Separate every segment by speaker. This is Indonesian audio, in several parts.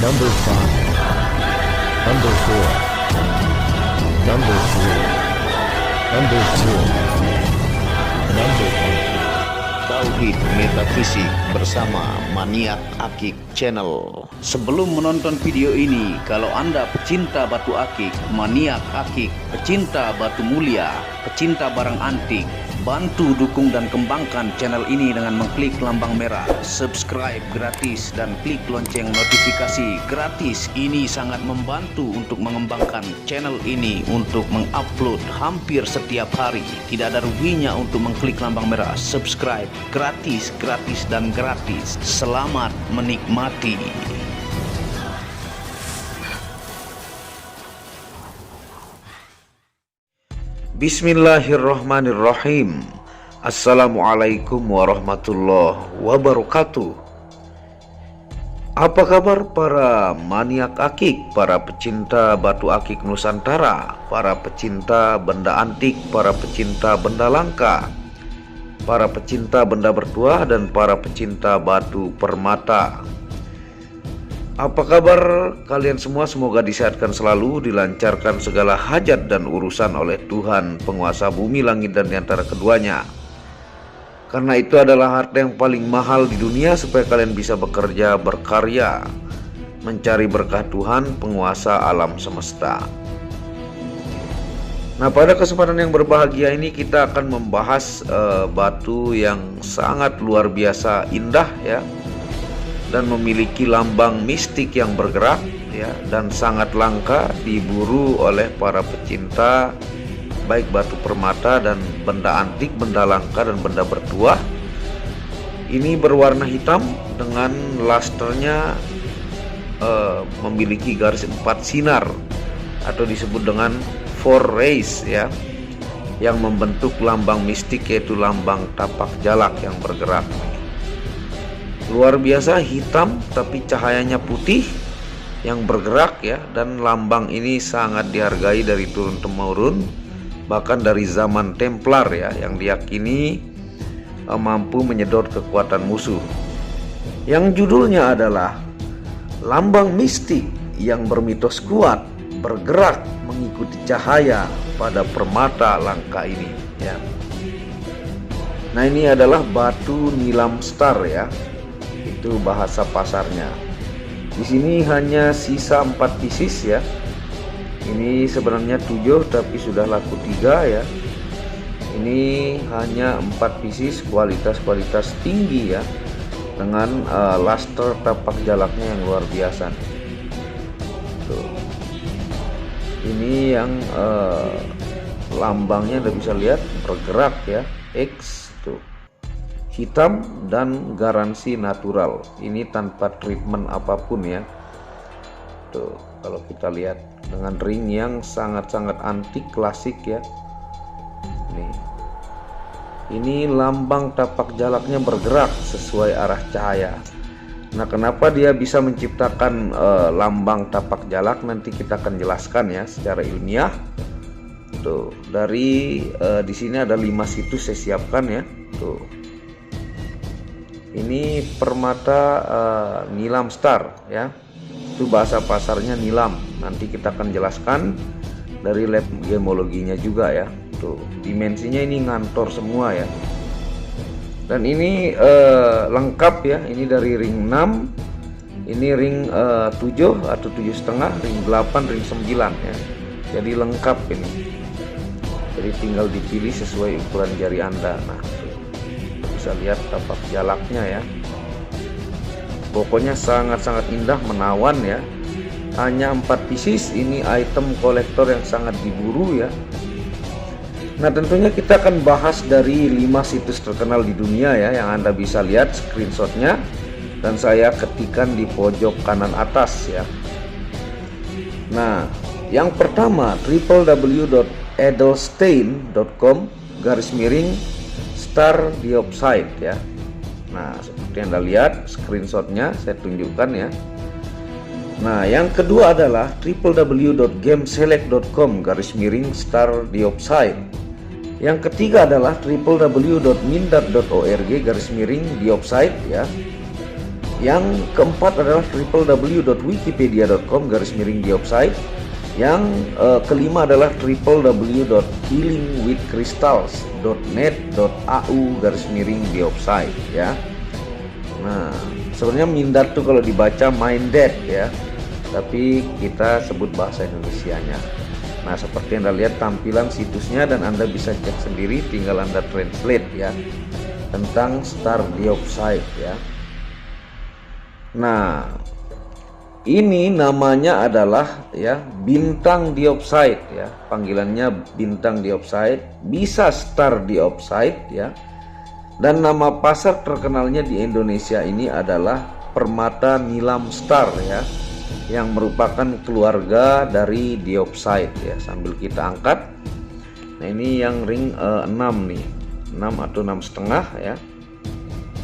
Speaker 1: Number 5, Number 4, Number 3, Number 2, Number 1.
Speaker 2: Tauhid Metafisik bersama Maniak Akik Channel. Sebelum menonton video ini, kalau Anda pecinta batu akik, maniak akik, pecinta batu mulia, pecinta barang antik, bantu dukung dan kembangkan channel ini dengan mengklik lambang merah subscribe gratis dan klik lonceng notifikasi gratis. Ini sangat membantu untuk mengembangkan channel ini untuk mengupload hampir setiap hari. Tidak ada ruginya untuk mengklik lambang merah subscribe, gratis dan gratis. Selamat menikmati. Bismillahirrahmanirrahim. Assalamualaikum warahmatullahi wabarakatuh. Apa kabar para maniak akik, para pecinta batu akik Nusantara, para pecinta benda antik, para pecinta benda langka, para pecinta benda bertuah, dan para pecinta batu permata? Apa kabar kalian semua? Semoga disehatkan selalu, dilancarkan segala hajat dan urusan oleh Tuhan penguasa bumi, langit, dan diantara keduanya. Karena itu adalah harta yang paling mahal di dunia, supaya kalian bisa bekerja, berkarya, mencari berkah Tuhan penguasa alam semesta. Nah, pada kesempatan yang berbahagia ini kita akan membahas batu yang sangat luar biasa indah ya, dan memiliki lambang mistik yang bergerak ya, dan sangat langka diburu oleh para pecinta baik batu permata dan benda antik, benda langka dan benda bertuah. Ini berwarna hitam dengan lusternya memiliki garis 4 sinar atau disebut dengan 4 rays ya, yang membentuk lambang mistik, yaitu lambang tapak jalak yang bergerak. Luar biasa, hitam tapi cahayanya putih yang bergerak ya, dan lambang ini sangat dihargai dari turun temurun, bahkan dari zaman Templar ya, yang diyakini mampu menyedot kekuatan musuh. Yang judulnya adalah lambang mistik yang bermitos kuat, bergerak mengikuti cahaya pada permata langka ini ya. Nah, ini adalah batu nilam star ya, itu bahasa pasarnya. Di sini hanya sisa 4 pieces ya. Ini sebenarnya 7 tapi sudah laku 3 ya. Ini hanya 4 pieces, kualitas tinggi ya, dengan luster tapak jalaknya yang luar biasa. Tuh. Ini yang lambangnya Anda bisa lihat bergerak ya, X tuh. Hitam dan garansi natural. Ini tanpa treatment apapun ya. Tuh, kalau kita lihat dengan ring yang sangat-sangat antik klasik ya. Ini lambang tapak jalaknya bergerak sesuai arah cahaya. Nah, kenapa dia bisa menciptakan lambang tapak jalak? Nanti kita akan jelaskan ya secara ilmiah. Tuh, dari di sini ada 5 situs saya siapkan ya. Tuh. Ini permata nilam star ya. Itu bahasa pasarnya nilam. Nanti kita akan jelaskan dari lab gemologinya juga ya. Tuh, dimensinya ini ngantor semua ya. Dan ini lengkap ya. Ini dari ring 6, ini ring 7 atau 7,5, ring 8, ring 9 ya. Jadi lengkap ini. Jadi tinggal dipilih sesuai ukuran jari Anda. Nah, bisa lihat tapak jalaknya ya. Pokoknya sangat-sangat indah, menawan ya. Hanya 4 pieces. Ini item kolektor yang sangat diburu ya. Nah, tentunya kita akan bahas dari 5 situs terkenal di dunia ya, yang Anda bisa lihat screenshotnya, dan saya ketikkan di pojok kanan atas ya. Nah, yang pertama www.edelstein.com/star diopside ya. Nah, seperti yang Anda lihat screenshotnya saya tunjukkan ya. Nah, yang kedua adalah www.gameselect.com/star diopside. Yang ketiga adalah www.mindart.org/diopside ya. Yang keempat adalah www.wikipedia.com/diopside. Yang kelima adalah www.healingwithcrystals.net.au/diopside ya. Nah, sebenarnya Mindad tuh kalau dibaca Minded ya, tapi kita sebut bahasa Indonesianya. Nah, seperti Anda lihat tampilan situsnya dan Anda bisa cek sendiri, tinggal Anda translate ya tentang star dioxide ya. Nah, ini namanya adalah ya bintang dioxide ya, panggilannya bintang dioxide, bisa star dioxide ya. Dan nama pasar terkenalnya di Indonesia ini adalah Permata Nilam Star ya, yang merupakan keluarga dari dioxide ya. Sambil kita angkat, nah ini yang ring 6 nih, 6 atau 6,5 ya.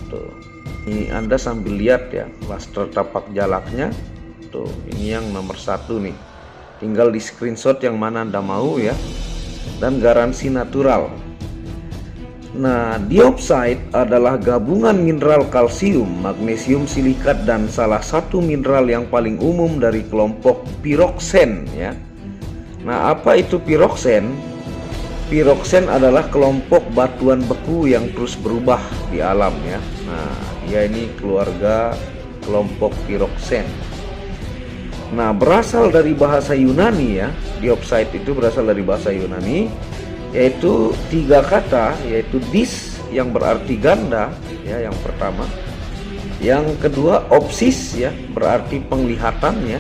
Speaker 2: Tuh, ini Anda sambil lihat ya laster tapak jalaknya. Tuh, ini yang nomor 1 nih, tinggal di screenshot yang mana Anda mau ya, dan garansi natural. Nah, dioxide adalah gabungan mineral kalsium, magnesium silikat, dan salah satu mineral yang paling umum dari kelompok piroksen ya. Nah, apa itu piroksen? Piroksen adalah kelompok batuan beku yang terus berubah di alam ya. Nah, dia ini keluarga kelompok piroksen. Nah, berasal dari bahasa Yunani ya. Dioxide itu berasal dari bahasa Yunani, yaitu 3 kata, yaitu dis yang berarti ganda ya, yang pertama. Yang kedua opsis ya, berarti penglihatan ya.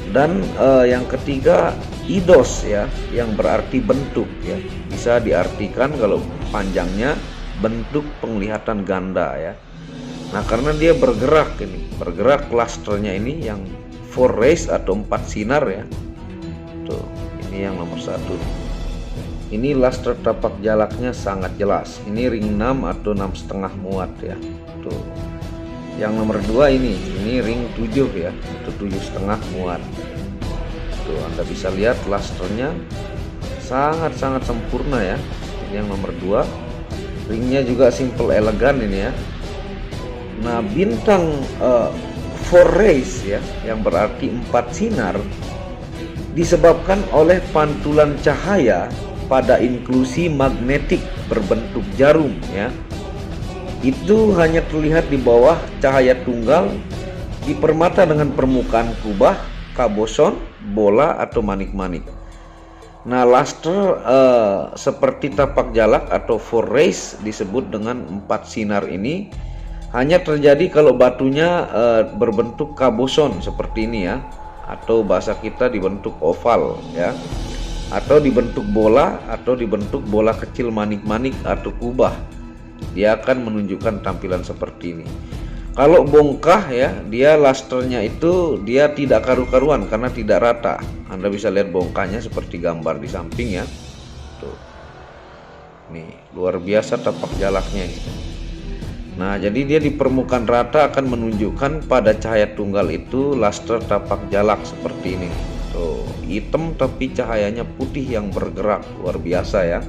Speaker 2: Dan yang ketiga idos ya, yang berarti bentuk ya. Bisa diartikan kalau panjangnya bentuk penglihatan ganda ya. Nah, karena dia bergerak ini, bergerak klasternya ini yang 4 rays atau 4 sinar ya. Tuh, ini yang nomor 1. Ini laster tapak jalaknya sangat jelas. Ini ring 6 atau 6,5 muat ya. Tuh. Yang nomor 2 ini ring 7 ya, atau 7,5 muat. Tuh, Anda bisa lihat lasternya sangat-sangat sempurna ya. Ini yang nomor 2. Ringnya juga simple elegan ini ya. Nah, bintang 4 rays ya, yang berarti 4 sinar, disebabkan oleh pantulan cahaya pada inklusi magnetik berbentuk jarum ya. Itu hanya terlihat di bawah cahaya tunggal di permata dengan permukaan kubah, kaboson, bola atau manik-manik. Nah, laster seperti tapak jalak atau 4 rays disebut dengan 4 sinar ini hanya terjadi kalau batunya berbentuk kaboson seperti ini ya, atau bahasa kita dibentuk oval ya, atau dibentuk bola, atau dibentuk bola kecil manik-manik atau kubah. Dia akan menunjukkan tampilan seperti ini. Kalau bongkah ya, dia lasternya itu dia tidak karu-karuan karena tidak rata. Anda bisa lihat bongkahnya seperti gambar di samping ya. Tuh. Nih, luar biasa tapak jalaknya ini. Nah, jadi dia di permukaan rata akan menunjukkan pada cahaya tunggal itu laster tapak jalak seperti ini. Tuh, hitam tapi cahayanya putih yang bergerak, luar biasa ya.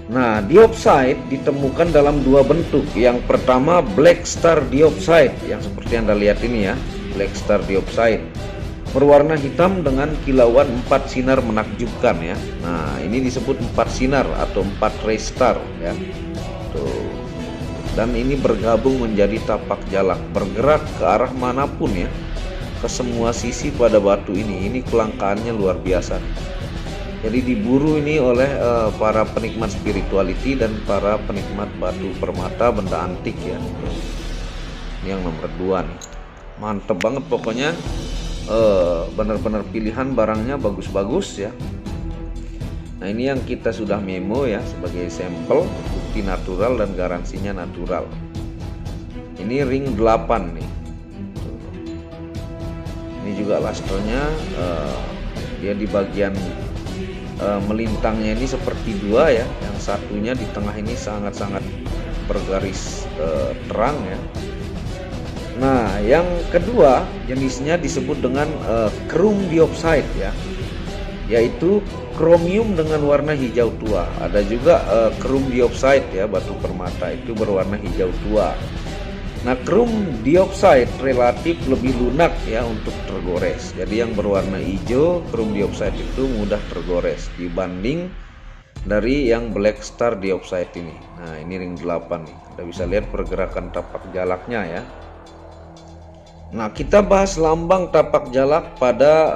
Speaker 2: Nah, dioxide ditemukan dalam 2 bentuk. Yang pertama black star dioxide yang seperti Anda lihat ini ya, black star dioxide berwarna hitam dengan kilauan 4 sinar menakjubkan ya. Nah, ini disebut 4 sinar atau 4 ray star ya. Tuh. Dan ini bergabung menjadi tapak jalak, bergerak ke arah manapun ya, ke semua sisi pada batu ini. Ini kelangkaannya luar biasa. Jadi diburu ini oleh para penikmat spirituality dan para penikmat batu permata, benda antik ya. Ini yang nomor 2 nih. Mantep banget pokoknya, benar-benar pilihan barangnya bagus-bagus ya. Nah, ini yang kita sudah memo ya sebagai sampel, bukti natural dan garansinya natural. Ini ring 8 nih. Ini juga lasternya dia di bagian melintangnya ini seperti 2 ya. Yang satunya di tengah ini sangat-sangat bergaris terang ya. Nah, yang kedua jenisnya disebut dengan chrome dioxide ya, yaitu kromium dengan warna hijau tua. Ada juga chrome dioxide ya, batu permata itu berwarna hijau tua. Nah, krom dioxide relatif lebih lunak ya untuk tergores. Jadi yang berwarna hijau, krom dioxide itu mudah tergores dibanding dari yang black star dioxide ini. Nah, ini ring 8 nih. Anda bisa lihat pergerakan tapak jalaknya ya. Nah, kita bahas lambang tapak jalak pada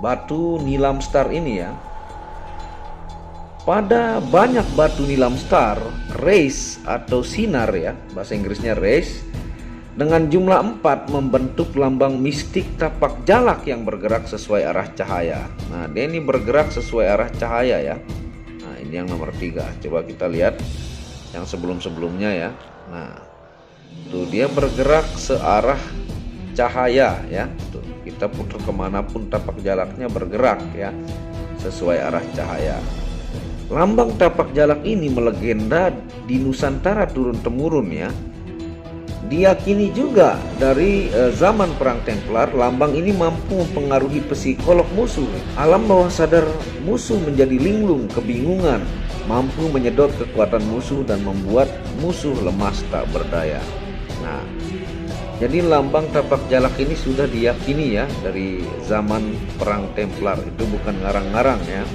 Speaker 2: batu nilam star ini ya. Pada banyak batu nilam star, rays atau sinar ya, bahasa Inggrisnya rays, dengan jumlah 4 membentuk lambang mistik tapak jalak yang bergerak sesuai arah cahaya. Nah, dia ini bergerak sesuai arah cahaya ya. Nah, ini yang nomor 3. Coba kita lihat yang sebelum-sebelumnya ya. Nah, tuh dia bergerak searah cahaya ya. Tuh, kita putar kemanapun tapak jalaknya bergerak ya, sesuai arah cahaya. Lambang tapak jalak ini melegenda di Nusantara turun-temurun ya. Diyakini juga dari zaman Perang Templar, lambang ini mampu mempengaruhi psikolog musuh. Alam bawah sadar musuh menjadi linglung, kebingungan, mampu menyedot kekuatan musuh dan membuat musuh lemas tak berdaya. Nah, jadi lambang tapak jalak ini sudah diyakini ya dari zaman Perang Templar, itu bukan ngarang-ngarang ya.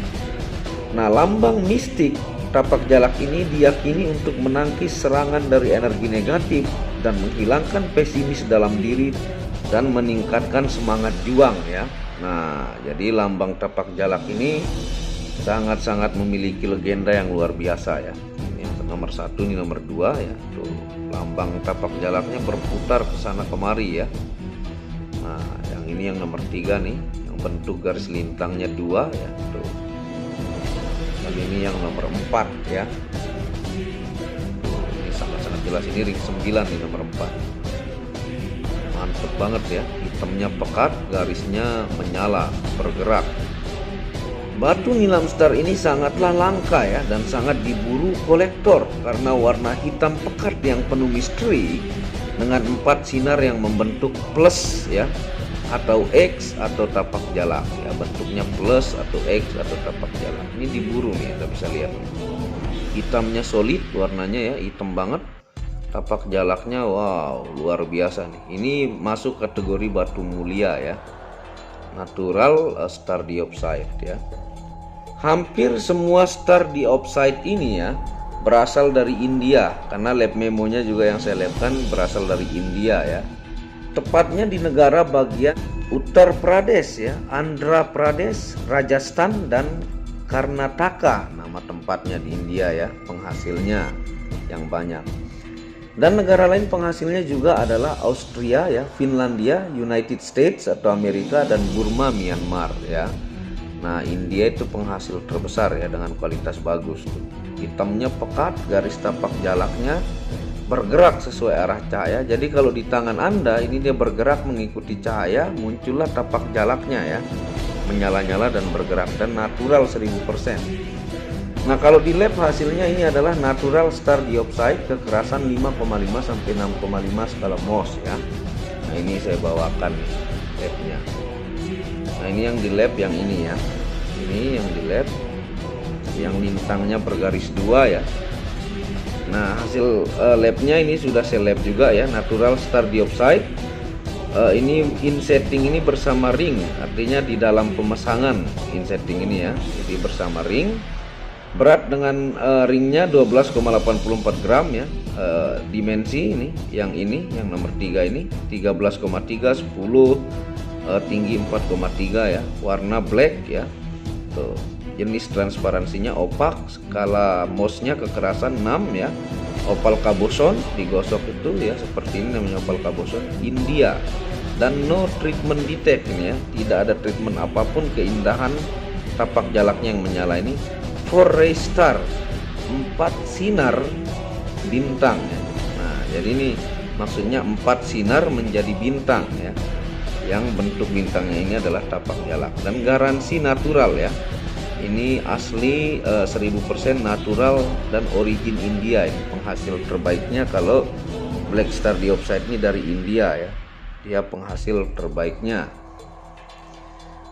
Speaker 2: Nah, lambang mistik tapak jalak ini diyakini untuk menangkis serangan dari energi negatif dan menghilangkan pesimis dalam diri dan meningkatkan semangat juang ya. Nah, jadi lambang tapak jalak ini sangat-sangat memiliki legenda yang luar biasa ya. Ini yang nomor 1, ini nomor 2 ya. Tuh, lambang tapak jalaknya berputar ke sana kemari ya. Nah, yang ini yang nomor 3 nih, yang bentuk garis lintangnya 2 ya. Tuh. Dan ini yang nomor 4 ya. Ini sangat-sangat jelas, ini ring 9 di nomor 4. Mantep banget ya, hitamnya pekat, garisnya menyala, bergerak. Batu nilam star ini sangatlah langka ya, dan sangat diburu kolektor karena warna hitam pekat yang penuh misteri dengan 4 sinar yang membentuk plus ya, atau X atau tapak jalak ya, bentuknya plus atau X atau tapak jalak. Ini diburu nih, kita bisa lihat hitamnya solid, warnanya ya hitam banget. Tapak jalaknya wow, luar biasa nih. Ini masuk kategori batu mulia ya, natural star dioxide ya. Hampir semua star dioxide ini ya berasal dari India, karena lab memonya juga yang saya labkan berasal dari India ya. Tepatnya di negara bagian Uttar Pradesh ya, Andhra Pradesh, Rajasthan dan Karnataka, nama tempatnya di India ya, penghasilnya yang banyak. Dan negara lain penghasilnya juga adalah Austria ya, Finlandia, United States atau Amerika, dan Burma, Myanmar ya. Nah, India itu penghasil terbesar ya dengan kualitas bagus tuh. Hitamnya pekat, garis tapak jalaknya bergerak sesuai arah cahaya. Jadi kalau di tangan Anda ini dia bergerak mengikuti cahaya, muncullah tapak jalaknya ya, menyala-nyala dan bergerak, dan natural 1000%. Nah, kalau di lab hasilnya ini adalah natural star dioxide, kekerasan 5,5 sampai 6,5 skala Mohs ya. Nah, ini saya bawakan labnya. Nah, ini yang di lab yang ini ya. Ini yang di lab yang lintangnya bergaris 2 ya. Nah, hasil labnya ini sudah saya lab juga ya, natural star dioxide. Ini insetting ini bersama ring, artinya di dalam pemasangan insetting ini ya, jadi bersama ring. Berat dengan ringnya 12,84 gram ya. Dimensi ini yang nomor 3 ini 13,3, 10, tinggi 4,3 ya, warna black ya. Tuh. Jenis transparansinya opak, skala Mohsnya kekerasan 6 ya. Opal cabochon digosok itu ya, seperti ini namanya opal cabochon, India. Dan no treatment detect ini ya, tidak ada treatment apapun, keindahan tapak jalaknya yang menyala ini. 4 ray star, 4 sinar bintang ya. Nah, jadi ini maksudnya 4 sinar menjadi bintang ya. Yang bentuk bintangnya ini adalah tapak jalak, dan garansi natural ya. Ini asli 1000% natural dan origin India. Ini penghasil terbaiknya. Kalau black star dioxide ini dari India ya, dia penghasil terbaiknya.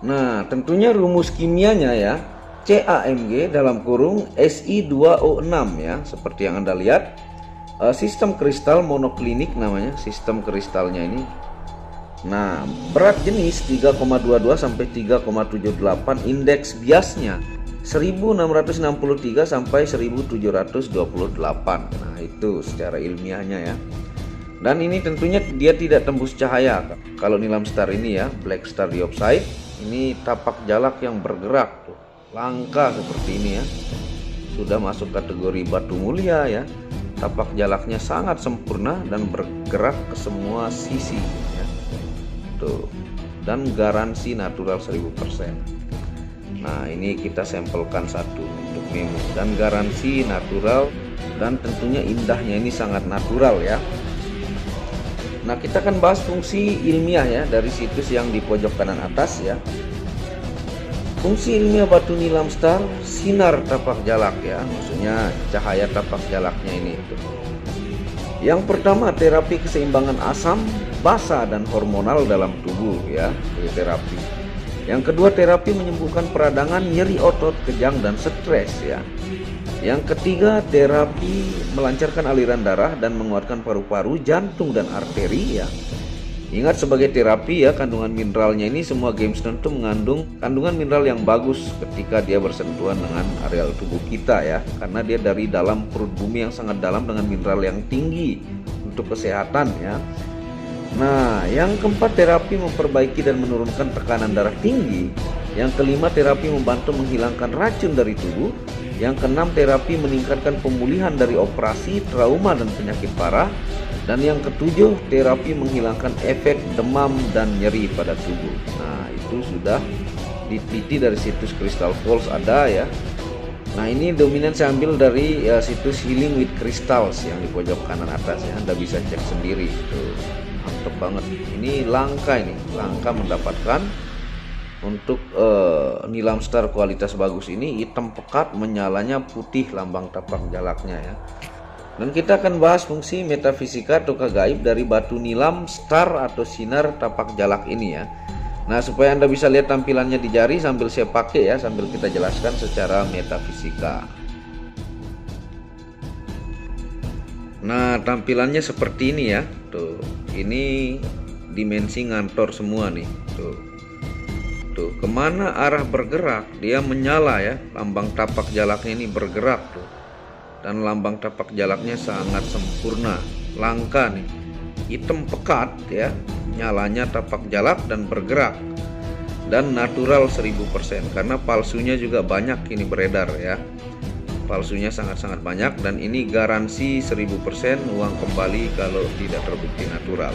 Speaker 2: Nah, tentunya rumus kimianya ya, CaMg dalam kurung Si2O6 ya, seperti yang Anda lihat. Sistem kristal monoklinik namanya, sistem kristalnya ini. Nah, berat jenis 3,22 sampai 3,78, indeks biasnya 1663 sampai 1728. Nah, itu secara ilmiahnya ya. Dan ini tentunya dia tidak tembus cahaya. Kalau Nilam Star ini ya, Black Star Diopside, ini tapak jalak yang bergerak tuh. Langka seperti ini ya. Sudah masuk kategori batu mulia ya. Tapak jalaknya sangat sempurna dan bergerak ke semua sisi ya. Tuh. Dan garansi natural 1000%. Nah, ini kita sampelkan satu untuk memo, dan garansi natural, dan tentunya indahnya ini sangat natural ya. Nah, kita akan bahas fungsi ilmiah ya dari situs yang di pojok kanan atas ya. Fungsi ilmiah batu Nilam Star, sinar tapak jalak ya, maksudnya cahaya tapak jalaknya ini. Yang pertama, terapi keseimbangan asam, basa, dan hormonal dalam tubuh ya, terapi. Yang kedua, terapi menyembuhkan peradangan, nyeri otot, kejang, dan stres ya. Yang ketiga, terapi melancarkan aliran darah dan menguatkan paru-paru, jantung, dan arteri ya. Ingat, sebagai terapi ya, kandungan mineralnya ini, semua gemstone itu mengandung kandungan mineral yang bagus ketika dia bersentuhan dengan areal tubuh kita ya, karena dia dari dalam perut bumi yang sangat dalam dengan mineral yang tinggi untuk kesehatan ya. Nah, yang keempat, terapi memperbaiki dan menurunkan tekanan darah tinggi. Yang kelima, terapi membantu menghilangkan racun dari tubuh. Yang keenam, terapi meningkatkan pemulihan dari operasi, trauma, dan penyakit parah. Dan yang ketujuh, terapi menghilangkan efek demam dan nyeri pada tubuh. Nah, itu sudah diteliti dari situs Crystal Falls ada ya. Nah, ini dominan saya ambil dari situs Healing with Crystals yang di pojok kanan atas ya. Anda bisa cek sendiri. Tuh, mantep banget. Ini langka mendapatkan untuk Nilam Star kualitas bagus ini. Hitam pekat, menyalanya putih lambang tapak jalaknya ya. Dan kita akan bahas fungsi metafisika atau gaib dari batu Nilam Star atau sinar tapak jalak ini ya. Nah, supaya Anda bisa lihat tampilannya di jari sambil saya pakai ya, sambil kita jelaskan secara metafisika. Nah, tampilannya seperti ini ya. Tuh, ini dimensi ngantor semua nih. Tuh, kemana arah bergerak dia menyala ya. Lambang tapak jalaknya ini bergerak tuh. Dan lambang tapak jalaknya sangat sempurna, langka nih, hitam pekat ya, nyalanya tapak jalak dan bergerak, dan natural 1000%, karena palsunya juga banyak ini beredar ya, palsunya sangat-sangat banyak, dan ini garansi 1000% uang kembali kalau tidak terbukti natural.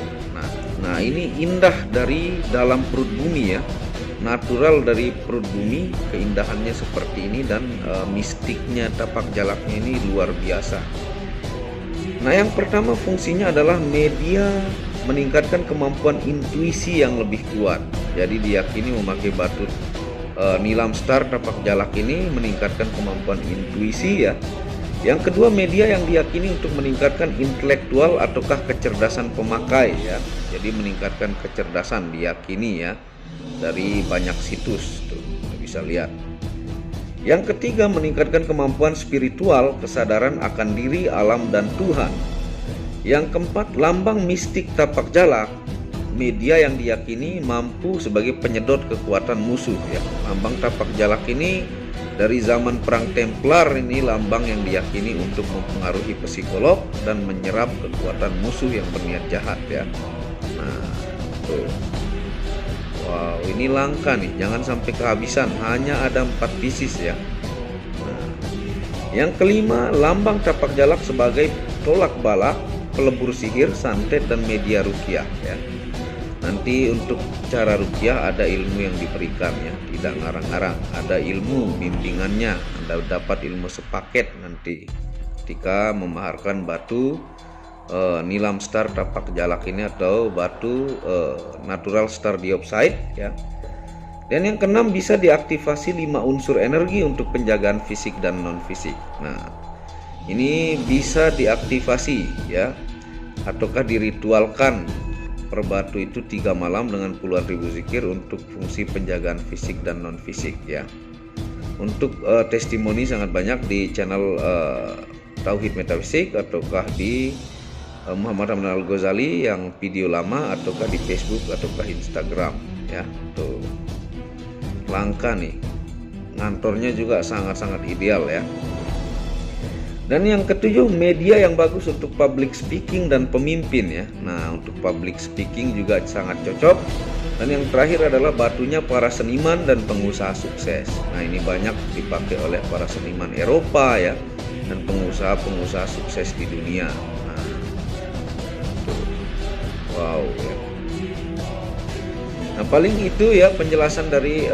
Speaker 2: Nah, ini indah dari dalam perut bumi ya, natural dari perut bumi, keindahannya seperti ini, dan mistiknya tapak jalaknya ini luar biasa. Nah, yang pertama fungsinya adalah media meningkatkan kemampuan intuisi yang lebih kuat. Jadi diyakini memakai batu Nilam Star tapak jalak ini meningkatkan kemampuan intuisi ya. Yang kedua, media yang diyakini untuk meningkatkan intelektual ataukah kecerdasan pemakai ya. Jadi meningkatkan kecerdasan diyakini ya, dari banyak situs tuh bisa lihat. Yang ketiga, meningkatkan kemampuan spiritual, kesadaran akan diri, alam, dan Tuhan. Yang keempat, lambang mistik tapak jalak, media yang diyakini mampu sebagai penyedot kekuatan musuh ya. Lambang tapak jalak ini dari zaman perang Templar, ini lambang yang diyakini untuk mempengaruhi psikolog dan menyerap kekuatan musuh yang berniat jahat ya. Nah, tuh. Wow, ini langka nih, jangan sampai kehabisan, hanya ada 4 pieces ya. Nah, yang kelima, lambang tapak jalak sebagai tolak balak, pelebur sihir, santet, dan media ruqyah ya. Nanti untuk cara ruqyah ada ilmu yang diberikan ya, tidak ngarang-ngarang, ada ilmu bimbingannya, Anda dapat ilmu sepaket nanti ketika memaharkan batu Nilam Star tapak jalak ini atau batu Natural Star Diopside ya. Dan yang keenam, bisa diaktifasi 5 unsur energi untuk penjagaan fisik dan non fisik. Nah, ini bisa diaktifasi ya, ataukah diritualkan per batu itu 3 malam dengan puluhan ribu zikir untuk fungsi penjagaan fisik dan non fisik ya. Untuk testimoni sangat banyak di channel Tauhid Metafisik, ataukah di Muhammad Hamdan Al-Ghazali yang video lama, ataukah di Facebook ataukah Instagram ya. Tuh langka nih, ngantornya juga sangat-sangat ideal ya. Dan yang ketujuh, media yang bagus untuk public speaking dan pemimpin ya. Nah, untuk public speaking juga sangat cocok. Dan yang terakhir adalah batunya para seniman dan pengusaha sukses. Nah, ini banyak dipakai oleh para seniman Eropa ya, dan pengusaha-pengusaha sukses di dunia. Nah, tuh. Wow ya. Nah, paling itu ya penjelasan dari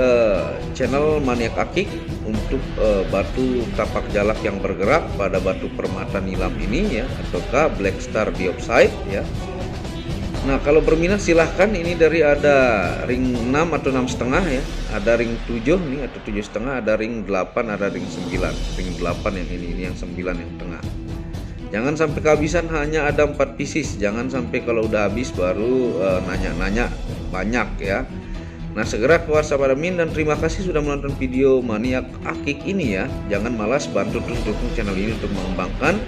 Speaker 2: channel Maniak Akik untuk batu tapak jalak yang bergerak pada batu permata nilam ini ya, ataukah Black Star Diopside ya. Nah, kalau berminat silahkan, ini dari ada ring 6 atau 6,5 ya, ada ring 7 nih atau 7,5, ada ring 8, ada ring 9. Ring 8 yang ini yang 9 yang tengah. Jangan sampai kehabisan, hanya ada 4 pieces. Jangan sampai kalau udah habis baru nanya-nanya banyak ya. Nah, segera ke WhatsApp admin, dan terima kasih sudah menonton video Maniak Akik ini ya. Jangan malas, bantu terus dukung channel ini untuk mengembangkan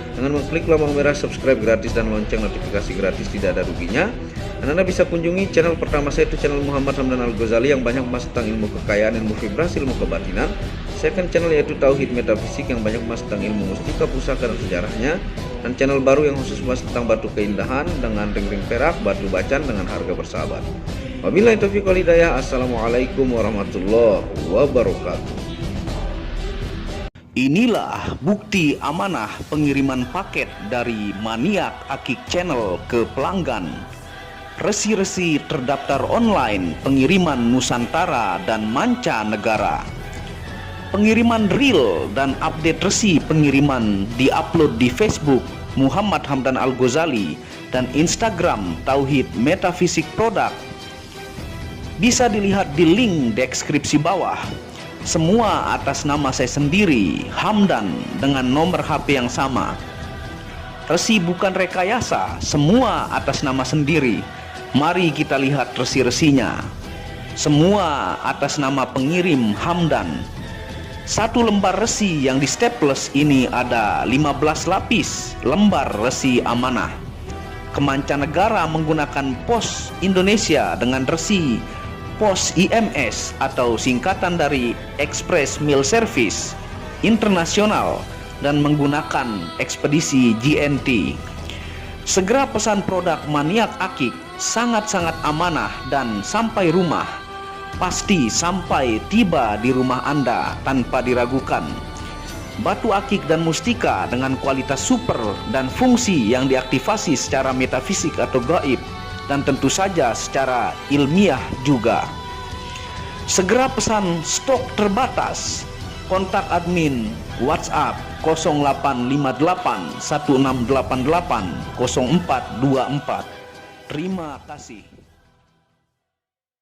Speaker 2: dengan mengklik lambang merah subscribe gratis dan lonceng notifikasi gratis, tidak ada ruginya. Dan Anda bisa kunjungi channel pertama saya, itu channel Muhammad Hamdan Al-Ghazali yang banyak membahas tentang ilmu kekayaan, ilmu vibrasi, ilmu kebatinan. Second channel yaitu Tauhid Metafisik yang banyak membahas tentang ilmu mustika, pusaka, dan sejarahnya. Dan channel baru yang khusus membahas tentang batu keindahan dengan ring-ring perak, batu bacan dengan harga bersahabat. Wabillahi taufiq wal hidayah. Assalamualaikum warahmatullahi wabarakatuh.
Speaker 3: Inilah bukti amanah pengiriman paket dari Maniak Akik Channel ke pelanggan. Resi-resi terdaftar online pengiriman Nusantara dan mancanegara. Pengiriman real dan update resi pengiriman diupload di Facebook Muhammad Hamdan Al-Ghazali dan Instagram Tauhid Metafisik Produk. Bisa dilihat di link deskripsi bawah. Semua atas nama saya sendiri, Hamdan, dengan nomor HP yang sama. Resi bukan rekayasa, semua atas nama sendiri. Mari kita lihat resi-resinya. Semua atas nama pengirim Hamdan. Satu lembar resi yang di staples ini ada 15 lapis lembar resi amanah. Kemancanegara menggunakan pos Indonesia dengan resi pos IMS atau singkatan dari Express Mail Service Internasional dan menggunakan ekspedisi GNT. Segera pesan produk Maniak Akik, sangat-sangat amanah dan sampai rumah. Pasti sampai tiba di rumah Anda tanpa diragukan. Batu akik dan mustika dengan kualitas super dan fungsi yang diaktifasi secara metafisik atau gaib, dan tentu saja secara ilmiah juga. Segera pesan, stok terbatas. Kontak admin WhatsApp 0858 1688 0424. Terima kasih.